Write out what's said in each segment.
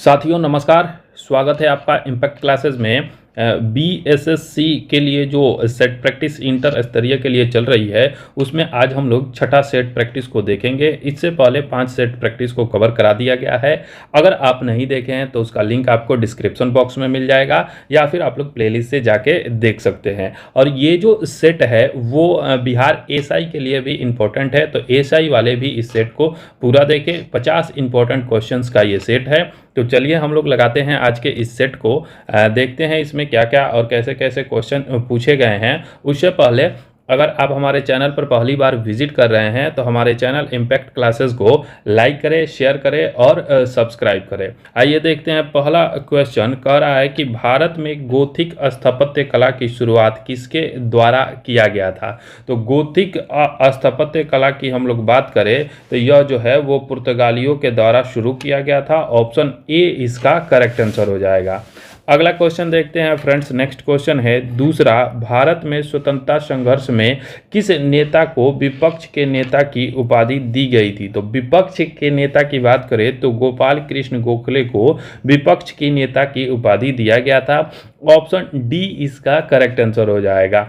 साथियों नमस्कार। स्वागत है आपका इम्पैक्ट क्लासेस में। बीएसएससी के लिए जो सेट प्रैक्टिस इंटर स्तरीय के लिए चल रही है उसमें आज हम लोग छठा सेट प्रैक्टिस को देखेंगे। इससे पहले 5 सेट प्रैक्टिस को कवर करा दिया गया है। अगर आप नहीं देखे हैं तो उसका लिंक आपको डिस्क्रिप्शन बॉक्स में मिल जाएगा या फिर आप लोग प्लेलिस्ट से जाके देख सकते हैं। और ये जो सेट है वो बिहार एसआई के लिए भी इम्पोर्टेंट है, तो एसआई वाले भी इस सेट को पूरा देखें। 50 इंपॉर्टेंट क्वेश्चंस का ये सेट है। तो चलिए हम लोग लगाते हैं आज के इस सेट को, देखते हैं इसमें क्या क्या और कैसे कैसे क्वेश्चन पूछे गए हैं। उससे पहले अगर आप हमारे चैनल पर पहली बार विजिट कर रहे हैं तो हमारे चैनल इम्पैक्ट क्लासेस को लाइक करें, शेयर करें और सब्सक्राइब करें। आइए देखते हैं। पहला क्वेश्चन कह रहा है कि भारत में गोथिक स्थापत्य कला की शुरुआत किसके द्वारा किया गया था। तो गोथिक स्थापत्य कला की हम लोग बात करें तो यह जो है वो पुर्तगालियों के द्वारा शुरू किया गया था। ऑप्शन ए इसका करेक्ट आंसर हो जाएगा। अगला क्वेश्चन देखते हैं फ्रेंड्स। नेक्स्ट क्वेश्चन है दूसरा, भारत में स्वतंत्रता संघर्ष में किस नेता को विपक्ष के नेता की उपाधि दी गई थी। तो विपक्ष के नेता की बात करें तो गोपाल कृष्ण गोखले को विपक्ष की नेता की उपाधि दिया गया था। ऑप्शन डी इसका करेक्ट आंसर हो जाएगा।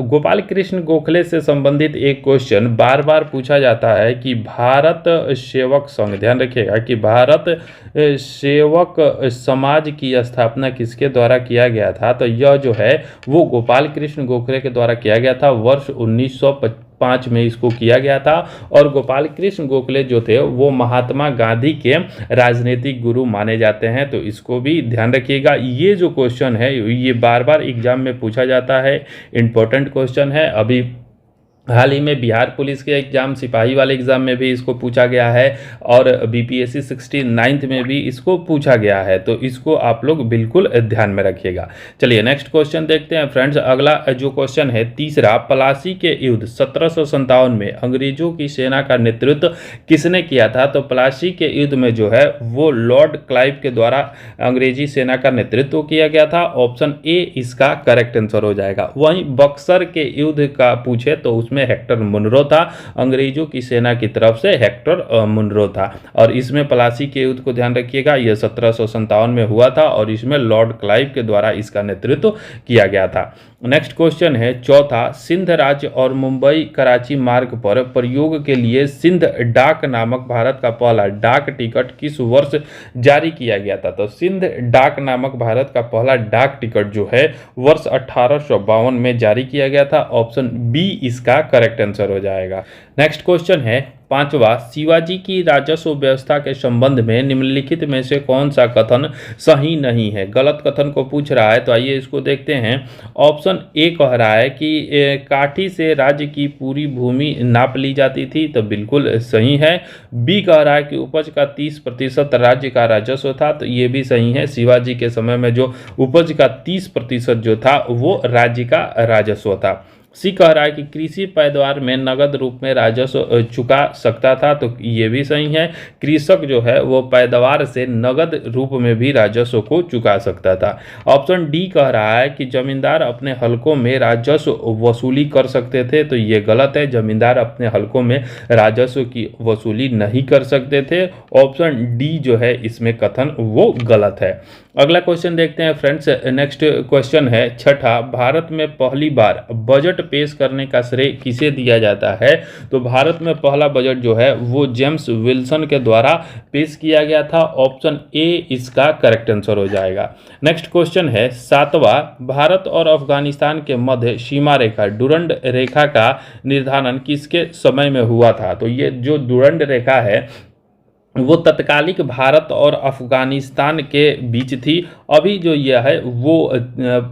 गोपाल कृष्ण गोखले से संबंधित एक क्वेश्चन बार बार पूछा जाता है कि भारत सेवक संघ, ध्यान रखिएगा कि भारत सेवक समाज की स्थापना किसके द्वारा किया गया था। तो यह जो है वो गोपाल कृष्ण गोखले के द्वारा किया गया था। वर्ष 1905 में इसको किया गया था। और गोपाल कृष्ण गोखले जो थे वो महात्मा गांधी के राजनीतिक गुरु माने जाते हैं, तो इसको भी ध्यान रखिएगा। ये जो क्वेश्चन है ये बार बार एग्जाम में पूछा जाता है, इंपॉर्टेंट क्वेश्चन है। अभी हाल ही में बिहार पुलिस के एग्जाम, सिपाही वाले एग्जाम में भी इसको पूछा गया है और बीपीएससी 69th में भी इसको पूछा गया है, तो इसको आप लोग बिल्कुल ध्यान में रखिएगा। चलिए नेक्स्ट क्वेश्चन देखते हैं फ्रेंड्स। अगला जो क्वेश्चन है तीसरा, प्लासी के युद्ध 1757 में अंग्रेजों की सेना का नेतृत्व किसने किया था। तो प्लासी के युद्ध में जो है वो लॉर्ड क्लाइव के द्वारा अंग्रेजी सेना का नेतृत्व किया गया था। ऑप्शन ए इसका करेक्ट आंसर हो जाएगा। वहीं बक्सर के युद्ध का पूछे तो में हेक्टर मुनरो था, अंग्रेजों की सेना की तरफ से हेक्टर मुनरो था। और इसमें प्लासी के युद्ध को ध्यान रखिएगा, यह 1757 में हुआ था और इसमें लॉर्ड क्लाइव के द्वारा इसका नेतृत्व किया गया था। नेक्स्ट क्वेश्चन है चौथा, सिंध राज्य और मुंबई कराची मार्ग पर प्रयोग के लिए सिंध डाक नामक भारत का पहला डाक टिकट किस वर्ष जारी किया गया था। तो सिंध डाक नामक भारत का पहला डाक टिकट जो है वर्ष 1852 में जारी किया गया था। ऑप्शन बी इसका करेक्ट आंसर हो जाएगा। नेक्स्ट क्वेश्चन है पांचवा, शिवाजी की राजस्व व्यवस्था के संबंध में निम्नलिखित में से कौन सा कथन सही नहीं है। गलत कथन को पूछ रहा है, तो आइए इसको देखते हैं। ऑप्शन ए कह रहा है कि काठी से राज्य की पूरी भूमि नाप ली जाती थी, तो बिल्कुल सही है। बी कह रहा है कि उपज का 30% राज्य का राजस्व था, तो ये भी सही है। शिवाजी के समय में जो उपज का 30% जो था वो राज्य का राजस्व था। सी कह रहा है कि कृषि पैदावार में नगद रूप में राजस्व चुका सकता था, तो ये भी सही है। कृषक जो है वो पैदावार से नगद रूप में भी राजस्व को चुका सकता था। ऑप्शन डी कह रहा है कि जमींदार अपने हलकों में राजस्व वसूली कर सकते थे, तो ये गलत है। जमींदार अपने हलकों में राजस्व की वसूली नहीं कर सकते थे। ऑप्शन डी जो है इसमें कथन वो गलत है। अगला क्वेश्चन देखते हैं फ्रेंड्स। नेक्स्ट क्वेश्चन है छठा, भारत में पहली बार बजट पेश करने का श्रेय किसे दिया जाता है। तो भारत में पहला बजट जो है वो जेम्स विल्सन के द्वारा पेश किया गया था। ऑप्शन ए इसका करेक्ट आंसर हो जाएगा। नेक्स्ट क्वेश्चन है सातवां, भारत और अफगानिस्तान के मध्य सीमा रेखा डुरंड रेखा का निर्धारण किसके समय में हुआ था। तो ये जो डुरंड रेखा है वो तत्कालिक भारत और अफगानिस्तान के बीच थी। अभी जो यह है वो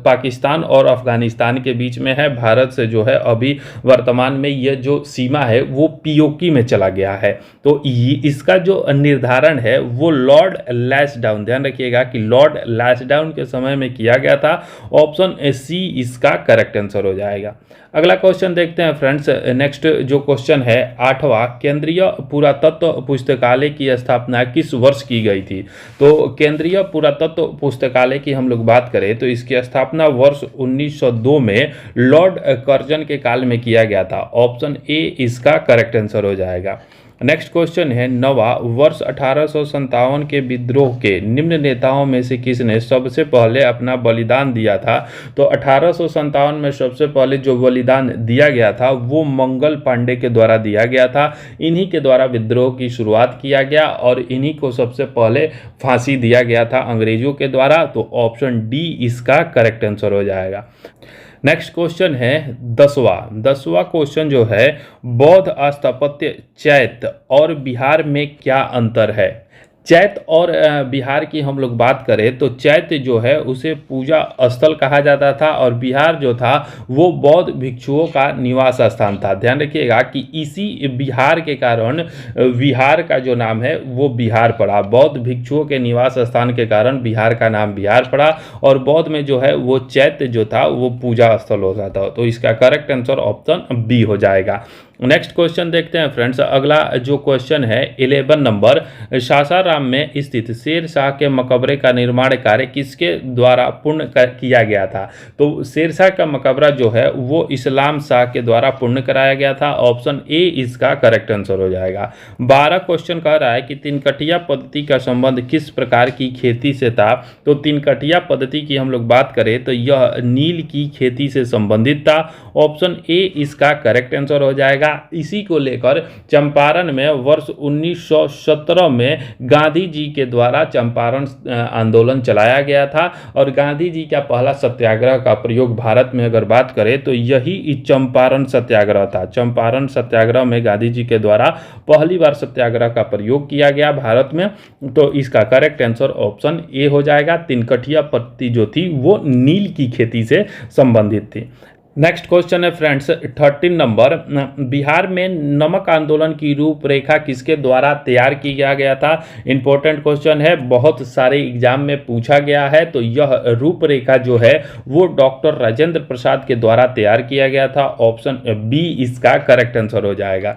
पाकिस्तान और अफगानिस्तान के बीच में है। भारत से जो है अभी वर्तमान में यह जो सीमा है वो पीओके में चला गया है। तो इसका जो निर्धारण है वो लॉर्ड लैंसडाउन, ध्यान रखिएगा कि लॉर्ड लैंसडाउन के समय में किया गया था। ऑप्शन सी इसका करेक्ट आंसर हो जाएगा। अगला क्वेश्चन देखते हैं फ्रेंड्स। नेक्स्ट जो क्वेश्चन है आठवां, केंद्रीय पुरातत्व पुस्तकालय की स्थापना किस वर्ष की गई थी। तो केंद्रीय पुरातत्व पुस्तकालय की हम लोग बात करें तो इसकी स्थापना वर्ष 1902 में लॉर्ड कर्जन के काल में किया गया था। ऑप्शन ए इसका करेक्ट आंसर हो जाएगा। नेक्स्ट क्वेश्चन है नवा वर्ष 1857 के विद्रोह के निम्न नेताओं में से किसने सबसे पहले अपना बलिदान दिया था। तो 1857 में सबसे पहले जो बलिदान दिया गया था वो मंगल पांडे के द्वारा दिया गया था। इन्हीं के द्वारा विद्रोह की शुरुआत किया गया और इन्हीं को सबसे पहले फांसी दिया गया था अंग्रेजों के द्वारा। तो ऑप्शन डी इसका करेक्ट आंसर हो जाएगा। नेक्स्ट क्वेश्चन है दसवां क्वेश्चन जो है बौद्ध स्थापत्य चैत्य और बिहार में क्या अंतर है। चैत्य और बिहार की हम लोग बात करें तो चैत्य जो है उसे पूजा स्थल कहा जाता था और बिहार जो था वो बौद्ध भिक्षुओं का निवास स्थान था। ध्यान रखिएगा कि इसी बिहार के कारण बिहार का जो नाम है वो बिहार पड़ा। बौद्ध भिक्षुओं के निवास स्थान के कारण बिहार का नाम बिहार पड़ा और बौद्ध में जो है वो चैत्य जो था वो पूजा स्थल होता था। तो इसका करेक्ट आंसर ऑप्शन बी हो जाएगा। नेक्स्ट क्वेश्चन देखते हैं फ्रेंड्स। अगला जो क्वेश्चन है 11 नंबर, सासाराम में स्थित शेर शाह के मकबरे का निर्माण कार्य किसके द्वारा पूर्ण किया गया था। तो शेर शाह का मकबरा जो है वो इस्लाम शाह के द्वारा पूर्ण कराया गया था। ऑप्शन ए इसका करेक्ट आंसर हो जाएगा। 12 क्वेश्चन कह रहा है कि तीनकटिया पद्धति का संबंध किस प्रकार की खेती से था। तो तीनकटिया पद्धति की हम लोग बात करें तो यह नील की खेती से संबंधित था। ऑप्शन ए इसका करेक्ट आंसर हो जाएगा। इसी को लेकर चंपारण में वर्ष 1917 में गांधी जी के द्वारा चंपारण आंदोलन चलाया गया था और गांधी जी का पहला सत्याग्रह का प्रयोग भारत में अगर बात करें तो यही चंपारण सत्याग्रह था। चंपारण सत्याग्रह में गांधी जी के द्वारा पहली बार सत्याग्रह का प्रयोग किया गया भारत में। तो इसका करेक्ट आंसर ऑप्शन ए हो जाएगा। तीनकटिया पद्धति जो थी वो नील की खेती से संबंधित थी। नेक्स्ट क्वेश्चन है फ्रेंड्स 13 नंबर, बिहार में नमक आंदोलन की रूपरेखा किसके द्वारा तैयार किया गया था। इंपॉर्टेंट क्वेश्चन है, बहुत सारे एग्जाम में पूछा गया है। तो यह रूपरेखा जो है वो डॉक्टर राजेंद्र प्रसाद के द्वारा तैयार किया गया था। ऑप्शन बी इसका करेक्ट आंसर हो जाएगा।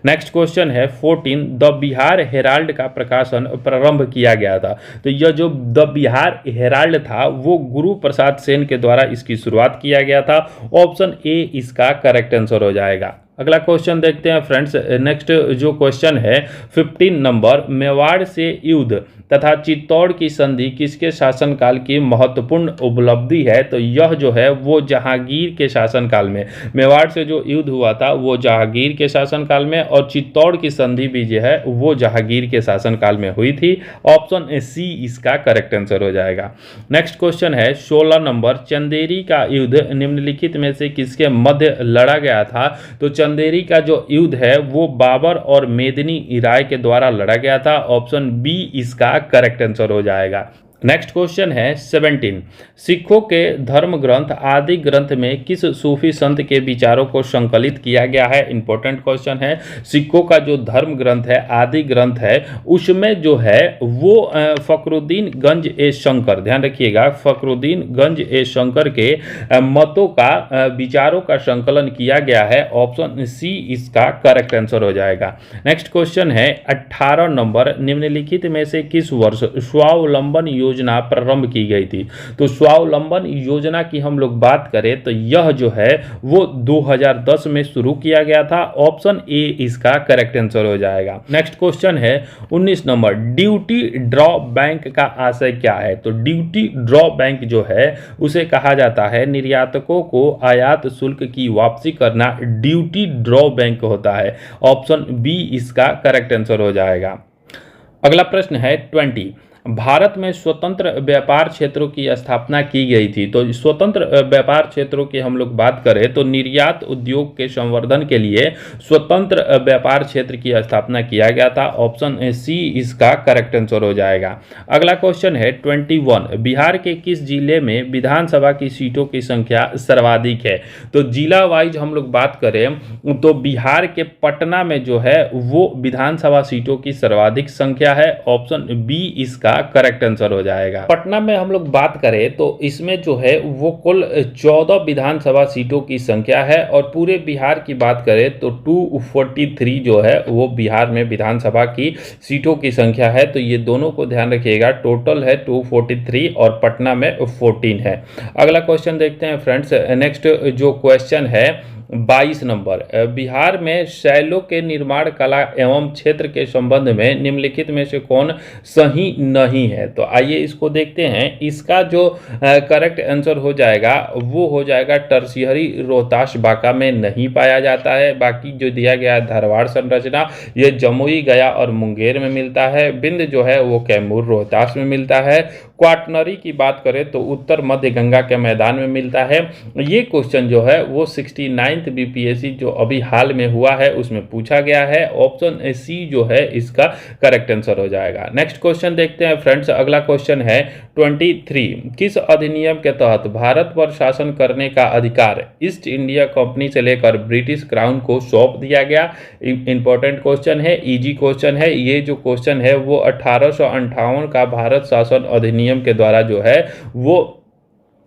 नेक्स्ट क्वेश्चन है 14, द बिहार हेराल्ड का प्रकाशन प्रारंभ किया गया था। तो यह जो द बिहार हेराल्ड था वो गुरु प्रसाद सेन के द्वारा इसकी शुरुआत किया गया था। ऑप्शन ए इसका करेक्ट आंसर हो जाएगा। अगला क्वेश्चन देखते हैं फ्रेंड्स। नेक्स्ट जो क्वेश्चन है 15 नंबर, मेवाड़ से युद्ध तथा चित्तौड़ की संधि किसके शासनकाल की महत्वपूर्ण उपलब्धि है। तो यह जो है वो जहांगीर के शासनकाल में, मेवाड़ से जो युद्ध हुआ था वो जहांगीर के शासनकाल में और चित्तौड़ की संधि भी जो है वो जहांगीर के शासनकाल में हुई थी। ऑप्शन सी इसका करेक्ट आंसर हो जाएगा। नेक्स्ट क्वेश्चन है 16 नंबर, चंदेरी का युद्ध निम्नलिखित में से किसके मध्य लड़ा गया था। तो चंदेरी का जो युद्ध है वो बाबर और मेदिनी राय के द्वारा लड़ा गया था। ऑप्शन बी इसका करेक्ट आंसर हो जाएगा। नेक्स्ट क्वेश्चन है 17, सिखों के धर्म ग्रंथ आदि ग्रंथ में किस सूफी संत के विचारों को संकलित किया गया है। इंपॉर्टेंट क्वेश्चन है। सिखों का जो धर्म ग्रंथ है आदि ग्रंथ है उसमें जो है वो फखरुद्दीन गंज ए शंकर, ध्यान रखिएगा, फखरुद्दीन गंज ए शंकर के मतों का विचारों का संकलन किया गया है। ऑप्शन सी इसका करेक्ट आंसर हो जाएगा। नेक्स्ट क्वेश्चन है 18 नंबर, निम्नलिखित में से किस वर्ष स्वावलंबन योजना प्रारंभ की गई थी। तो स्वावलंबन योजना की हम लोग बात करें तो यह जो है वो 2010 में शुरू किया गया था। ऑप्शन ए इसका करेक्ट आंसर हो जाएगा। नेक्स्ट क्वेश्चन है 19 नंबर, ड्यूटी ड्रॉ बैंक का आशय क्या है। तो ड्यूटी ड्रॉ बैंक जो है उसे कहा जाता है निर्यातकों को आयात शुल्क की वापसी करना ड्यूटी ड्रॉ बैंक होता है। ऑप्शन बी इसका करेक्ट आंसर हो जाएगा। अगला प्रश्न है 20, भारत में स्वतंत्र व्यापार क्षेत्रों की स्थापना की गई थी। तो स्वतंत्र व्यापार क्षेत्रों की हम लोग बात करें तो निर्यात उद्योग के संवर्धन के लिए स्वतंत्र व्यापार क्षेत्र की स्थापना किया गया था। ऑप्शन सी इसका करेक्ट आंसर हो जाएगा। अगला क्वेश्चन है 21, बिहार के किस जिले में विधानसभा की सीटों की संख्या सर्वाधिक है। तो जिला वाइज हम लोग बात करें तो बिहार के पटना में जो है वो विधानसभा सीटों की सर्वाधिक संख्या है। ऑप्शन बी इसका करेक्ट आंसर हो जाएगा। पटना में हम लोग बात करें तो इसमें जो है वो कुल 14 विधानसभा सीटों की संख्या है और पूरे बिहार की बात करें तो 243 जो है वो बिहार में विधानसभा की सीटों की संख्या है। तो ये दोनों को ध्यान रखिएगा, टोटल है 243 और पटना में 14 है। अगला क्वेश्चन देखते हैं फ्रेंड्स। नेक्स्ट जो क्वेश्चन है 22 नंबर, बिहार में शैलों के निर्माण कला एवं क्षेत्र के संबंध में निम्नलिखित में से कौन सही नहीं है। तो आइए इसको देखते हैं। इसका जो करेक्ट आंसर हो जाएगा वो हो जाएगा टर्शियरी रोहतास बांका में नहीं पाया जाता है। बाकी जो दिया गया है धारवाड़ संरचना, ये जमुई, गया और मुंगेर में मिलता है। बिंद जो है वो कैमूर रोहतास में मिलता है। क्वाटनरी की बात करें तो उत्तर मध्य गंगा के मैदान में मिलता है। ये क्वेश्चन जो है वो 69th बीपीएससी जो अभी हाल में हुआ है उसमें पूछा गया है। ऑप्शन सी जो है इसका करेक्ट आंसर हो जाएगा। नेक्स्ट क्वेश्चन देखते हैं फ्रेंड्स। अगला क्वेश्चन है 23, किस अधिनियम के तहत भारत पर शासन करने का अधिकार ईस्ट इंडिया कंपनी से लेकर ब्रिटिश क्राउन को सौंप दिया गया। इंपॉर्टेंट क्वेश्चन है, इजी क्वेश्चन है। ये जो क्वेश्चन है वो 1858 का भारत शासन अधिनियम के द्वारा जो है वो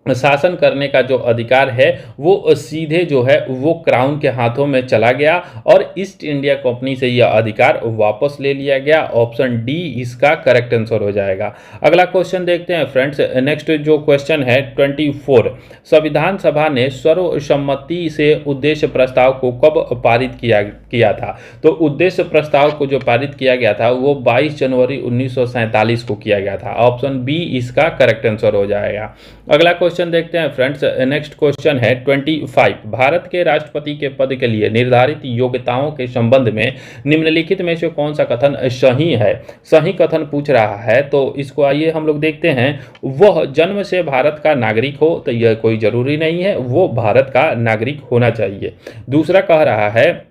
शासन करने का जो अधिकार है वो सीधे जो है वो क्राउन के हाथों में चला गया और ईस्ट इंडिया कंपनी से यह अधिकार वापस ले लिया गया। ऑप्शन डी इसका करेक्ट आंसर हो जाएगा। अगला क्वेश्चन देखते हैं फ्रेंड्स। नेक्स्ट जो क्वेश्चन है 24, संविधान सभा ने सर्वसम्मति से उद्देश्य प्रस्ताव को कब पारित किया था। तो उद्देश्य प्रस्ताव को जो पारित किया गया था वो 22 जनवरी 1947 को किया गया था। ऑप्शन बी इसका करेक्ट आंसर हो जाएगा। अगला क्वेश्चन देखते हैं फ्रेंड्स। नेक्स्ट क्वेश्चन है 25, भारत के राष्ट्रपति के पद के लिए निर्धारित योग्यताओं के संबंध में निम्नलिखित में से कौन सा कथन सही है। सही कथन पूछ रहा है तो इसको आइए हम लोग देखते हैं। वह जन्म से भारत का नागरिक हो, तो यह कोई जरूरी नहीं है, वो भारत का नागरिक होना चाहिए। दूसरा कह रहा है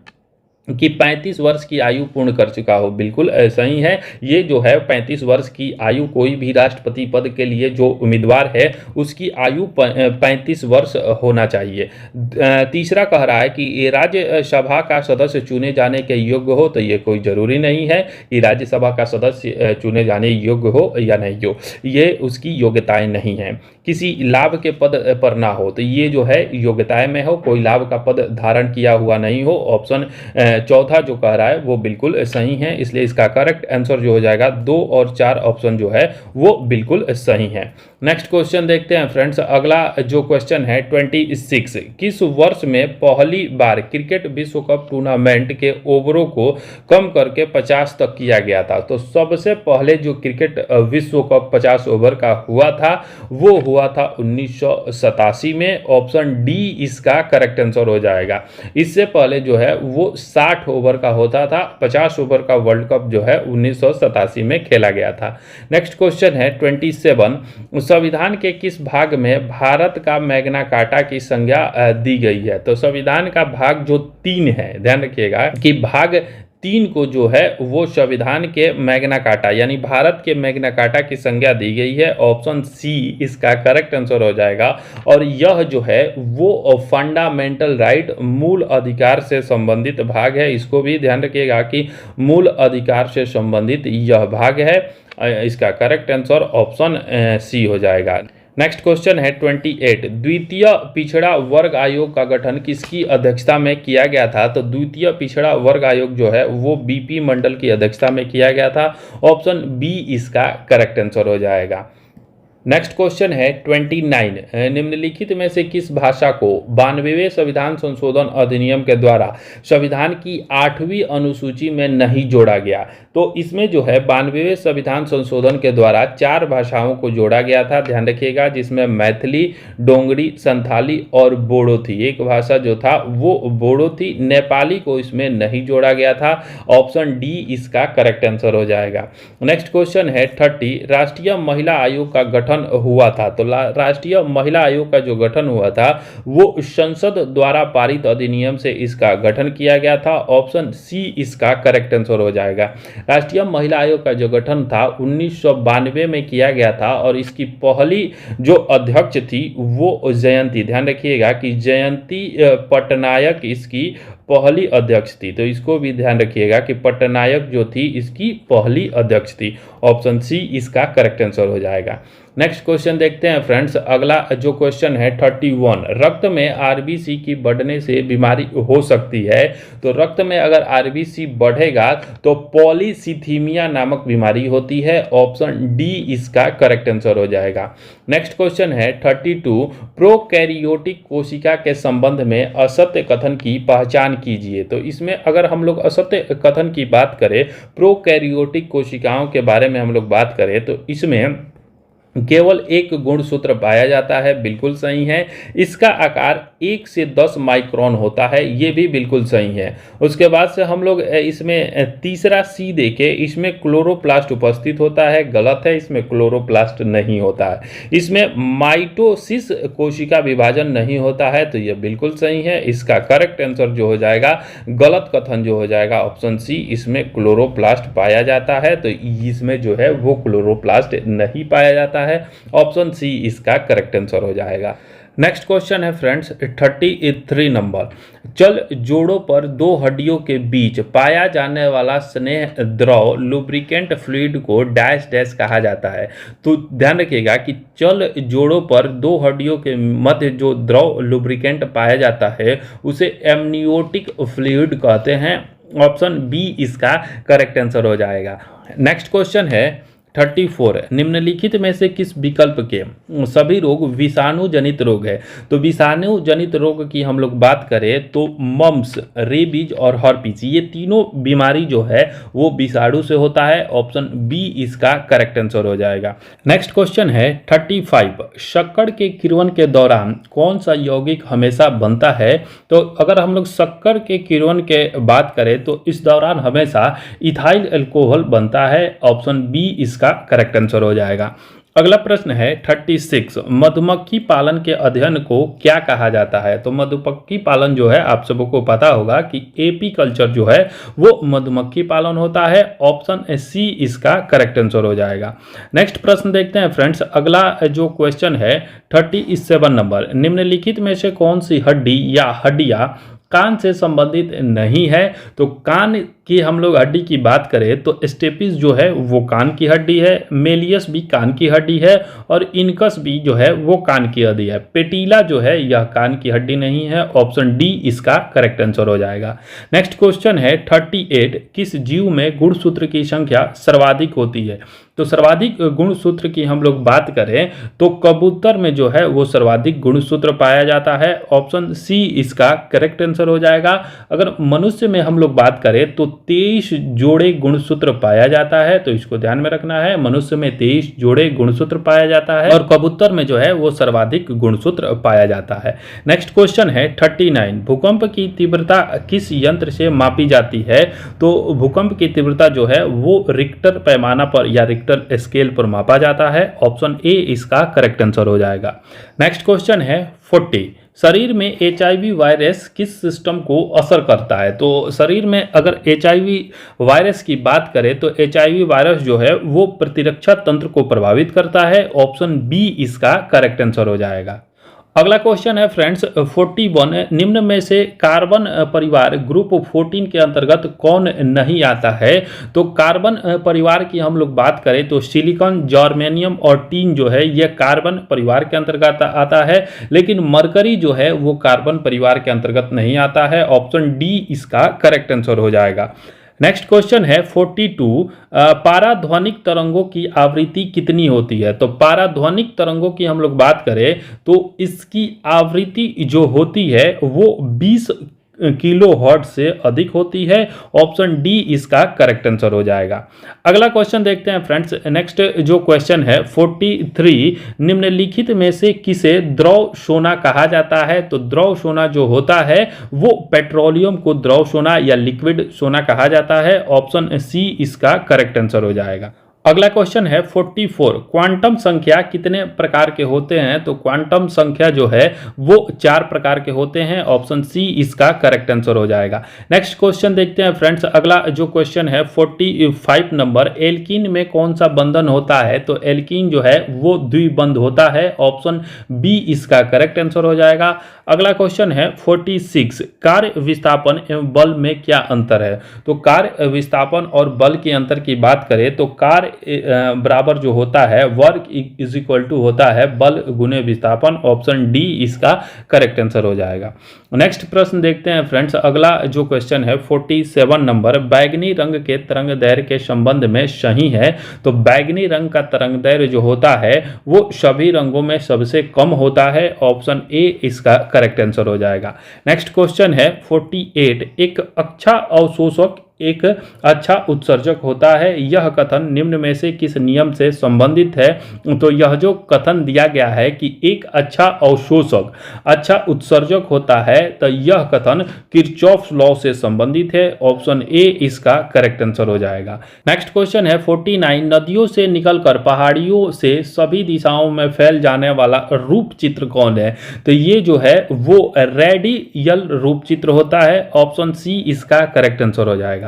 कि 35 वर्ष की आयु पूर्ण कर चुका हो, बिल्कुल ऐसा ही है। ये जो है 35 वर्ष की आयु कोई भी राष्ट्रपति पद के लिए जो उम्मीदवार है उसकी आयु 35 वर्ष होना चाहिए। तीसरा कह रहा है कि राज्यसभा का सदस्य चुने जाने के योग्य हो, तो ये कोई ज़रूरी नहीं है कि राज्यसभा का सदस्य चुने जाने योग्य हो या नहीं हो, ये उसकी योग्यताएं नहीं हैं। किसी लाभ के पद पर ना हो, तो ये जो है योग्यताएं में हो, कोई लाभ का पद धारण किया हुआ नहीं हो। ऑप्शन चौथा जो कह रहा है वो बिल्कुल सही है, इसलिए इसका करेक्ट आंसर जो हो जाएगा 2 और 4 ऑप्शन जो है वो बिल्कुल सही है। नेक्स्ट क्वेश्चन देखते हैं फ्रेंड्स। अगला जो क्वेश्चन है 26, किस वर्ष में पहली बार क्रिकेट विश्व कप टूर्नामेंट के ओवरों को कम करके 50 तक किया गया था। तो सबसे पहले जो क्रिकेट विश्व कप 50 ओवर का हुआ था वो हुआ था 1987 में। ऑप्शन डी इसका करेक्ट आंसर हो जाएगा। इससे पहले जो है वो 60 ओवर का होता था। 50 ओवर का वर्ल्ड कप जो है 1987 में खेला गया था। नेक्स्ट क्वेश्चन है 27, संविधान के किस भाग में भारत का मैग्ना कार्टा की संज्ञा दी गई है। तो संविधान का भाग जो 3 है, ध्यान रखिएगा कि भाग 3 को जो है वो संविधान के मैग्ना कार्टा यानी भारत के मैग्ना कार्टा की संज्ञा दी गई है। ऑप्शन सी इसका करेक्ट आंसर हो जाएगा। और यह जो है वो फंडामेंटल राइट मूल अधिकार से संबंधित भाग है। इसको भी ध्यान रखिएगा कि मूल अधिकार से संबंधित यह भाग है। इसका करेक्ट आंसर ऑप्शन सी हो जाएगा। नेक्स्ट क्वेश्चन है 28, द्वितीय पिछड़ा वर्ग आयोग का गठन किसकी अध्यक्षता में किया गया था। तो द्वितीय पिछड़ा वर्ग आयोग जो है वो बीपी मंडल की अध्यक्षता में किया गया था। ऑप्शन बी इसका करेक्ट आंसर हो जाएगा। नेक्स्ट क्वेश्चन है 29, निम्नलिखित में से किस भाषा को 92वें संविधान संशोधन अधिनियम के द्वारा संविधान की 8वीं अनुसूची में नहीं जोड़ा गया। तो इसमें जो है 92वें संविधान संशोधन के द्वारा 4 भाषाओं को जोड़ा गया था, ध्यान रखिएगा, जिसमें मैथिली, डोंगरी, संथाली और बोडो थी। एक भाषा जो था वो बोडो थी। नेपाली को इसमें नहीं जोड़ा गया था। ऑप्शन डी इसका करेक्ट आंसर हो जाएगा। नेक्स्ट क्वेश्चन है 30, राष्ट्रीय महिला आयोग का गठन हुआ था। तो राष्ट्रीय महिला आयोग का जो गठन हुआ था वो संसद द्वारा पारित अधिनियम से इसका गठन किया गया था। ऑप्शन सी इसका करेक्ट आंसर हो जाएगा। राष्ट्रीय महिला आयोग का जो गठन था 1992 में किया गया था और इसकी पहली जो अध्यक्ष थी वो जयंती, ध्यान रखिएगा कि जयंती पटनायक इसकी पहली अध्यक्ष थी। तो इसको भी ध्यान रखिएगा कि पट्टनायक जो थी इसकी पहली अध्यक्ष थी। ऑप्शन सी इसका करेक्ट आंसर हो जाएगा। नेक्स्ट क्वेश्चन देखते हैं फ्रेंड्स। अगला जो क्वेश्चन है 31, रक्त में आरबीसी की बढ़ने से बीमारी हो सकती है। तो रक्त में अगर आरबीसी बढ़ेगा तो पॉलीसीथीमिया नामक बीमारी होती है। ऑप्शन डी इसका करेक्ट आंसर हो जाएगा। नेक्स्ट क्वेश्चन है 32, प्रोकैरियोटिक कोशिका के संबंध में असत्य कथन की पहचान कीजिए। तो इसमें अगर हम लोग असत्य कथन की बात करें, प्रोकैरियोटिक कोशिकाओं के बारे में हम लोग बात करें, तो इसमें केवल एक गुणसूत्र पाया जाता है, बिल्कुल सही है। इसका आकार 1 से 10 माइक्रोन होता है, ये भी बिल्कुल सही है। उसके बाद से हम लोग इसमें तीसरा सी देखें, इसमें क्लोरोप्लास्ट उपस्थित होता है, गलत है, इसमें क्लोरोप्लास्ट नहीं होता है। इसमें माइटोसिस कोशिका विभाजन नहीं होता है, तो ये बिल्कुल सही है। इसका करेक्ट आंसर जो हो जाएगा, गलत कथन जो हो जाएगा, ऑप्शन सी, इसमें क्लोरोप्लास्ट पाया जाता है। तो इसमें जो है वो क्लोरोप्लास्ट नहीं पाया जाता है। ऑप्शन सी इसका करेक्ट आंसर हो जाएगा। नेक्स्ट क्वेश्चन है फ्रेंड्स 33 नंबर, चल जोड़ों पर दो हड्डियों के बीच पाया जाने वाला स्नेह द्रव लुब्रिकेंट फ्लूइड को डैश डैश कहा जाता है। तो ध्यान रखिएगा कि चल जोड़ों पर दो हड्डियों के मध्य जो द्रव लुब्रिकेंट पाया जाता है उसे एमनियोटिक फ्लूइड कहते हैं। ऑप्शन बी इसका करेक्ट आंसर हो जाएगा। नेक्स्ट क्वेश्चन है 34, निम्नलिखित में से किस विकल्प के सभी रोग विषाणु जनित रोग है। तो विषाणु जनित रोग की हम लोग बात करें तो मम्स, रेबीज और हर्पीस, ये तीनों बीमारी जो है वो विषाणु से होता है। ऑप्शन बी इसका करेक्ट आंसर हो जाएगा। नेक्स्ट क्वेश्चन है 35, शक्कर के किण्वन के दौरान कौन सा यौगिक हमेशा बनता है। तो अगर हम लोग शक्कर के किण्वन के बात करें तो इस दौरान हमेशा इथाइल अल्कोहल बनता है। ऑप्शन बी इसका करेक्ट आंसर हो जाएगा। अगला प्रश्न है 36, मधुमक्खी पालन के अध्ययन को क्या कहा जाता है। तो मधुमक्खी पालन जो है आप सबको पता होगा कि एपी कल्चर जो है वो मधुमक्खी पालन होता है। ऑप्शन सी इसका करेक्ट आंसर हो जाएगा। नेक्स्ट प्रश्न देखते हैं फ्रेंड्स। अगला जो क्वेश्चन है 37 नंबर, निम्नलिखित में से कौन सी हड्डी या हड्डियां कान से संबंधित नहीं है। तो कान की हम लोग हड्डी की बात करें तो स्टेपिस जो है वो कान की हड्डी है, मेलियस भी कान की हड्डी है और इनकस भी जो है वो कान की हड्डी है। पेटिला जो है यह कान की हड्डी नहीं है। ऑप्शन डी इसका करेक्ट आंसर हो जाएगा। नेक्स्ट क्वेश्चन है 38, किस जीव में गुणसूत्र की संख्या सर्वाधिक होती है। तो सर्वाधिक गुणसूत्र की हम लोग बात करें तो कबूतर में जो है वो सर्वाधिक गुणसूत्र पाया जाता है। ऑप्शन सी इसका करेक्ट आंसर हो जाएगा। अगर मनुष्य में हम लोग बात करें तो 23 जोड़े गुणसूत्र पाया जाता है, तो इसको ध्यान में रखना है। मनुष्य में 23 जोड़े गुणसूत्र पाया जाता है और कबूतर में जो है वो सर्वाधिक गुणसूत्र पाया जाता है। नेक्स्ट क्वेश्चन है 39, भूकंप की तीव्रता किस यंत्र से मापी जाती है। तो भूकंप की तीव्रता जो है वो रिक्टर पैमाना पर या रिक्टर स्केल पर मापा जाता है। ऑप्शन ए इसका करेक्ट आंसर हो जाएगा। नेक्स्ट क्वेश्चन है 40, शरीर में एचआईवी वायरस किस सिस्टम को असर करता है। तो शरीर में अगर एचआईवी वायरस की बात करें तो एचआईवी वायरस जो है वो प्रतिरक्षा तंत्र को प्रभावित करता है। ऑप्शन बी इसका करेक्ट आंसर हो जाएगा। अगला क्वेश्चन है फ्रेंड्स 41, निम्न में से कार्बन परिवार ग्रुप 14 के अंतर्गत कौन नहीं आता है। तो कार्बन परिवार की हम लोग बात करें तो सिलिकॉन, जर्मेनियम और टीन जो है यह कार्बन परिवार के अंतर्गत आता है, लेकिन मरकरी जो है वो कार्बन परिवार के अंतर्गत नहीं आता है। ऑप्शन डी इसका करेक्ट आंसर हो जाएगा। नेक्स्ट क्वेश्चन है 42, पाराध्वनिक तरंगों की आवृत्ति कितनी होती है। तो पाराध्वनिक तरंगों की हम लोग बात करें तो इसकी आवृत्ति जो होती है वो 20 किलो हर्ट्ज से अधिक होती है। ऑप्शन डी इसका करेक्ट आंसर हो जाएगा। अगला क्वेश्चन देखते हैं फ्रेंड्स। नेक्स्ट जो क्वेश्चन है 43, निम्नलिखित में से किसे द्रव सोना कहा जाता है। तो द्रव सोना जो होता है वो पेट्रोलियम को द्रव सोना या लिक्विड सोना कहा जाता है। ऑप्शन सी इसका करेक्ट आंसर हो जाएगा। अगला क्वेश्चन है 44, क्वांटम संख्या कितने प्रकार के होते हैं? तो क्वांटम संख्या जो है वो 4 प्रकार के होते हैं। ऑप्शन सी इसका करेक्ट आंसर हो जाएगा। नेक्स्ट क्वेश्चन देखते हैं फ्रेंड्स। अगला जो क्वेश्चन है 45 नंबर, एल्कीन में कौन सा बंधन होता है? तो एल्कीन जो है वो द्विबंध होता है। ऑप्शन बी इसका करेक्ट आंसर हो जाएगा। अगला क्वेश्चन है 46, कार्य विस्थापन एवं बल में क्या अंतर है? तो कार्य विस्थापन और बल के अंतर की बात करें तो कार्य बराबर जो होता है वर्क इज इक्वल टू होता है बल गुने विस्थापन। ऑप्शन डी इसका करेक्ट आंसर हो जाएगा। नेक्स्ट प्रश्न देखते हैं फ्रेंड्स। अगला जो क्वेश्चन है 47 नंबर, बैगनी रंग के तरंग दैर्घ्य के संबंध में सही है? तो बैगनी रंग का तरंग दैर्घ्य जो होता है वो सभी रंगों में सबसे कम होता है। ऑप्शन ए इसका करेक्ट आंसर हो जाएगा। नेक्स्ट क्वेश्चन है 48, एक अच्छा अवशोषक एक अच्छा उत्सर्जक होता है, यह कथन निम्न में से किस नियम से संबंधित है? तो यह जो कथन दिया गया है कि एक अच्छा अवशोषक अच्छा उत्सर्जक होता है, तो यह कथन किरचॉफ लॉ से संबंधित है। ऑप्शन ए इसका करेक्ट आंसर हो जाएगा। नेक्स्ट क्वेश्चन है 49, नदियों से निकलकर पहाड़ियों से सभी दिशाओं में फैल जाने वाला रूप चित्र कौन है? तो ये जो है वो रेडियल रूप चित्र होता है। ऑप्शन सी इसका करेक्ट आंसर हो जाएगा।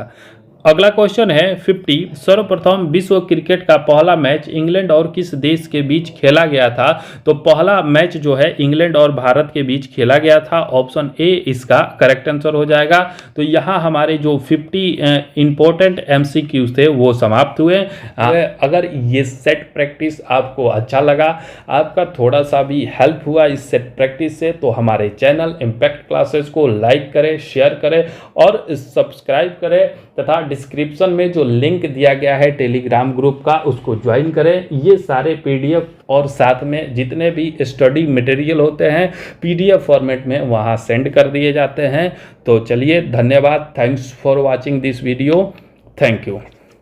अगला क्वेश्चन है 50, सर्वप्रथम विश्व क्रिकेट का पहला मैच इंग्लैंड और किस देश के बीच खेला गया था? तो पहला मैच जो है इंग्लैंड और भारत के बीच खेला गया था। ऑप्शन ए इसका करेक्ट आंसर हो जाएगा। तो यहाँ हमारे जो 50 इंपॉर्टेंट एमसीक्यूज थे वो समाप्त हुए। अगर ये सेट प्रैक्टिस आपको अच्छा लगा, आपका थोड़ा सा भी हेल्प हुआ इस सेट प्रैक्टिस से, तो हमारे चैनल इम्पैक्ट क्लासेस को लाइक करें, शेयर करें और सब्सक्राइब करें तथा डिस्क्रिप्शन में जो लिंक दिया गया है टेलीग्राम ग्रुप का उसको ज्वाइन करें। ये सारे पीडीएफ और साथ में जितने भी स्टडी मटेरियल होते हैं पीडीएफ फॉर्मेट में वहाँ सेंड कर दिए जाते हैं। तो चलिए धन्यवाद। Thanks for watching this video. Thank you.